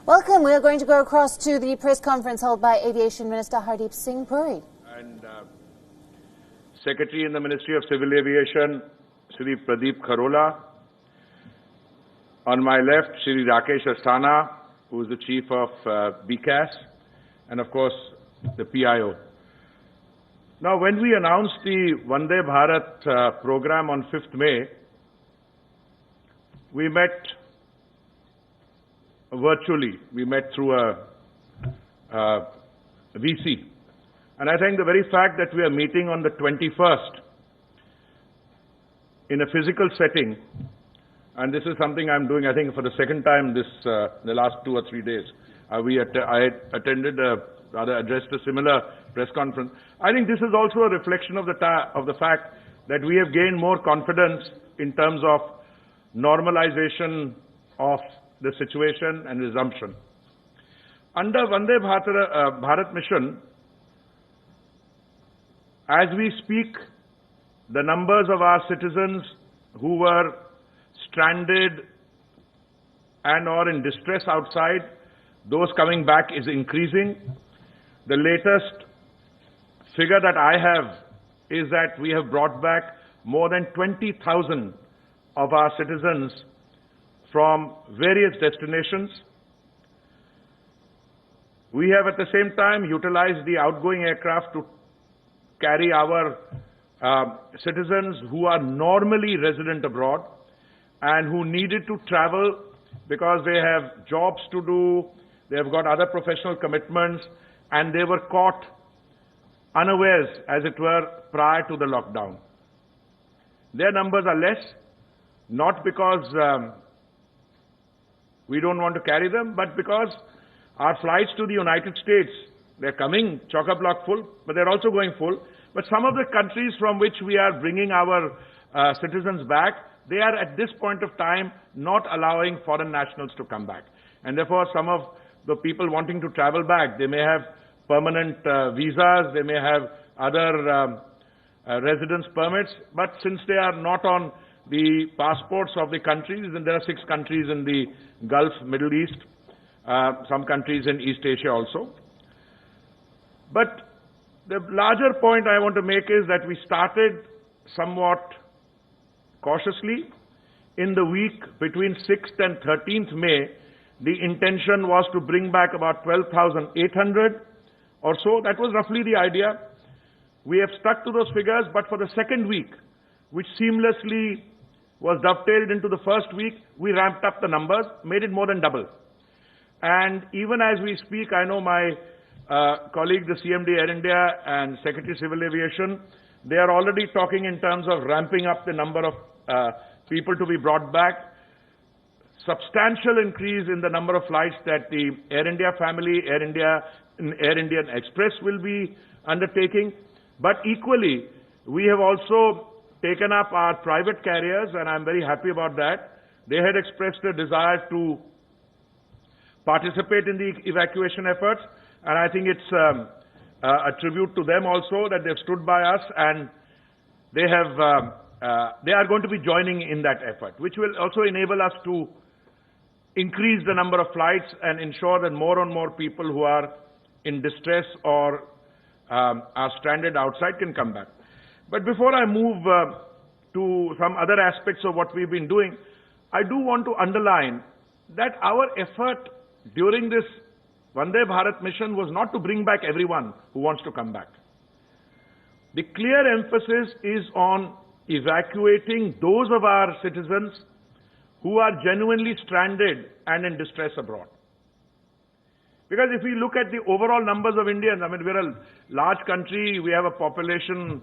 Welcome. We are going to go across to the press conference held by Aviation Minister Hardeep Singh Puri. And Secretary in the Ministry of Civil Aviation, Shri Pradeep Kharola. On my left, Shri Rakesh Asthana, who is the Chief of BCAS, and of course, the PIO. Now, when we announced the Vande Bharat program on 5th May, we met virtually. We met through a VC. And I think the very fact that we are meeting on the 21st in a physical setting, and this is something I'm doing, I think, for the second time this the last 2 or 3 days. I attended, rather addressed a similar press conference. I think this is also a reflection of the fact that we have gained more confidence in terms of normalization of the situation and resumption. Under Vande Bharat mission, as we speak, the numbers of our citizens who were stranded and or in distress outside, those coming back is increasing. The latest figure that I have is that we have brought back more than 20,000 of our citizens from various destinations. We have at the same time utilized the outgoing aircraft to carry our citizens who are normally resident abroad and who needed to travel because they have jobs to do, they have got other professional commitments, and they were caught unawares, as it were, prior to the lockdown. Their numbers are less, not because we don't want to carry them, but because our flights to the United States, they're coming chock-a-block full, but they're also going full. But some of the countries from which we are bringing our citizens back, they are at this point of time not allowing foreign nationals to come back. And therefore, some of the people wanting to travel back, they may have permanent visas, they may have other residence permits, but since they are not on the passports of the countries, and there are 6 countries in the Gulf, Middle East, some countries in East Asia also. But the larger point I want to make is that we started somewhat cautiously. In the week between 6th and 13th May, the intention was to bring back about 12,800 or so. That was roughly the idea. We have stuck to those figures, but for the second week, which seamlessly was dovetailed into the first week, we ramped up the numbers, made it more than double. And even as we speak, I know my colleague, the CMD Air India and Secretary Civil Aviation, they are already talking in terms of ramping up the number of people to be brought back. Substantial increase in the number of flights that the Air India family, Air Indian Express will be undertaking. But equally, we have also taken up our private carriers, and I'm very happy about that. They had expressed a desire to participate in the evacuation efforts, and I think it's a tribute to them also that they've stood by us, and they are going to be joining in that effort, which will also enable us to increase the number of flights and ensure that more and more people who are in distress or are stranded outside can come back. But before I move to some other aspects of what we've been doing, I do want to underline that our effort during this Vande Bharat mission was not to bring back everyone who wants to come back. The clear emphasis is on evacuating those of our citizens who are genuinely stranded and in distress abroad. Because if we look at the overall numbers of Indians, I mean, we're a large country, we have a population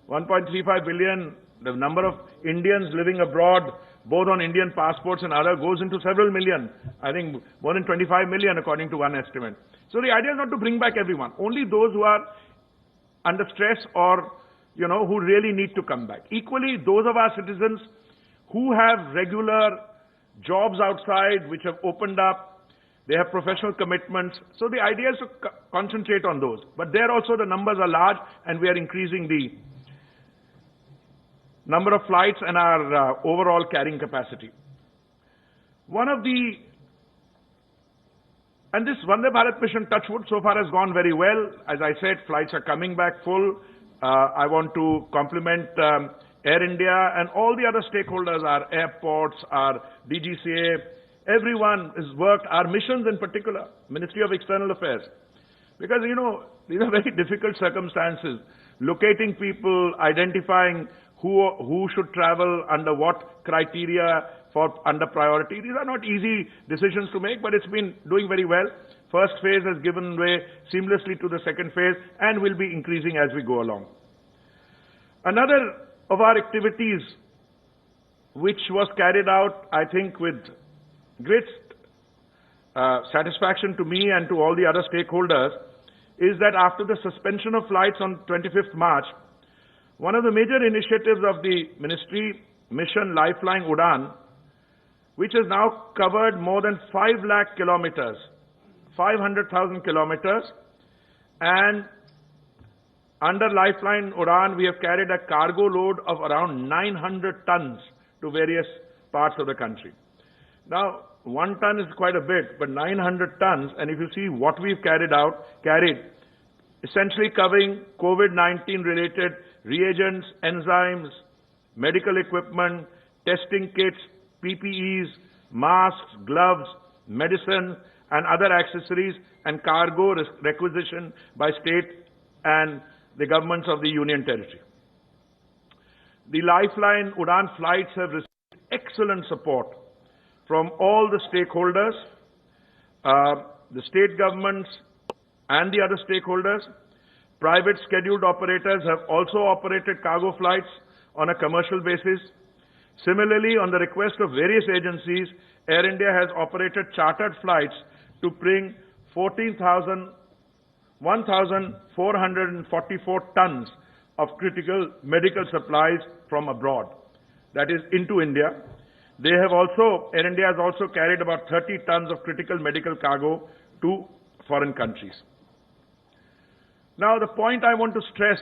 1.35 billion, the number of Indians living abroad, both on Indian passports and other, goes into several million. I think more than 25 million according to one estimate. So the idea is not to bring back everyone, only those who are under stress or, who really need to come back. Equally, those of our citizens who have regular jobs outside, which have opened up, they have professional commitments. So the idea is to concentrate on those. But there also the numbers are large, and we are increasing the number of flights and our overall carrying capacity. One of the And this Vande Bharat mission, touchwood, so far has gone very well. As I said, flights are coming back full. I want to compliment Air India and all the other stakeholders, our airports, our DGCA, everyone has worked, our missions in particular, Ministry of External Affairs. Because, you know, these are very difficult circumstances. Locating people, identifying who should travel, under what criteria, for under priority. These are not easy decisions to make, but it's been doing very well. First phase has given way seamlessly to the second phase and will be increasing as we go along. Another of our activities which was carried out, I think, with great satisfaction to me and to all the other stakeholders, is that after the suspension of flights on 25th March, one of the major initiatives of the ministry, Mission Lifeline Udan, which has now covered more than 5 lakh kilometers, 500,000 kilometers, and under Lifeline Udan, we have carried a cargo load of around 900 tons to various parts of the country. Now, 1 ton is quite a bit, but 900 tons, and if you see what we've carried, essentially covering COVID-19 related reagents, enzymes, medical equipment, testing kits, PPEs, masks, gloves, medicine, and other accessories, and cargo requisition by state and the governments of the Union Territory. The Lifeline Udan flights have received excellent support from all the stakeholders, the state governments and the other stakeholders. Private scheduled operators have also operated cargo flights on a commercial basis. Similarly, on the request of various agencies, Air India has operated chartered flights to bring 1,444 tons of critical medical supplies from abroad, that is into India. Air India has also carried about 30 tons of critical medical cargo to foreign countries. Now, the point I want to stress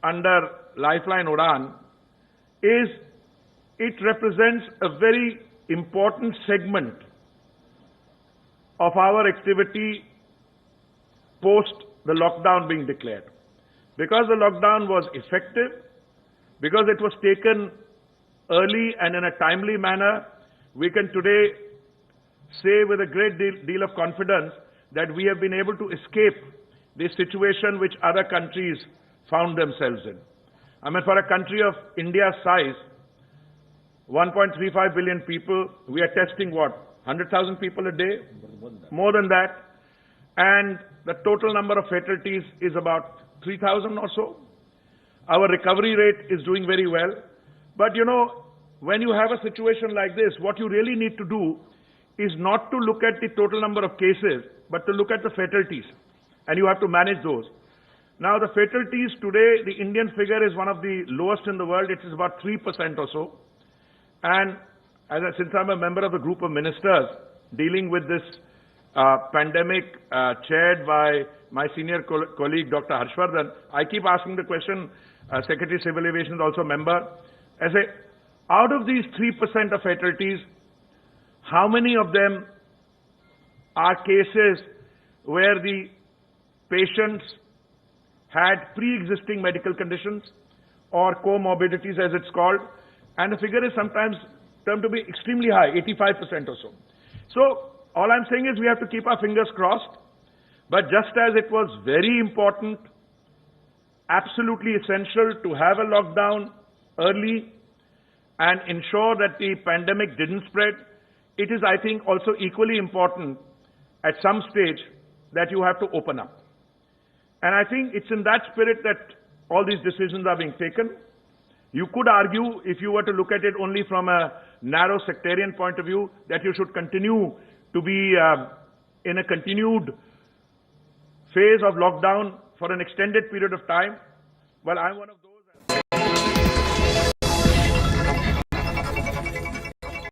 under Lifeline Udan is it represents a very important segment of our activity post the lockdown being declared. Because the lockdown was effective, because it was taken early and in a timely manner, we can today say with a great deal of confidence that we have been able to escape the situation which other countries found themselves in. I mean, for a country of India's size, 1.35 billion people, we are testing what, 100,000 people a day? More than that. And the total number of fatalities is about 3,000 or so. Our recovery rate is doing very well. But you know, when you have a situation like this, what you really need to do is not to look at the total number of cases, but to look at the fatalities. And you have to manage those. Now, the fatalities today, the Indian figure is one of the lowest in the world. It is about 3% or so. And since I'm a member of a group of ministers dealing with this pandemic chaired by my senior colleague, Dr. Harshvardhan, I keep asking the question, Secretary Civil Aviation is also a member. I say, out of these 3% of fatalities, how many of them are cases where the patients had pre-existing medical conditions or comorbidities as it's called, and the figure is sometimes termed to be extremely high, 85% or so. So, all I'm saying is we have to keep our fingers crossed, but just as it was very important, absolutely essential to have a lockdown early and ensure that the pandemic didn't spread, it is, I think, also equally important at some stage that you have to open up. And I think it's in that spirit that all these decisions are being taken. You could argue, if you were to look at it only from a narrow sectarian point of view, that you should continue to be in a continued phase of lockdown for an extended period of time. Well, I'm one of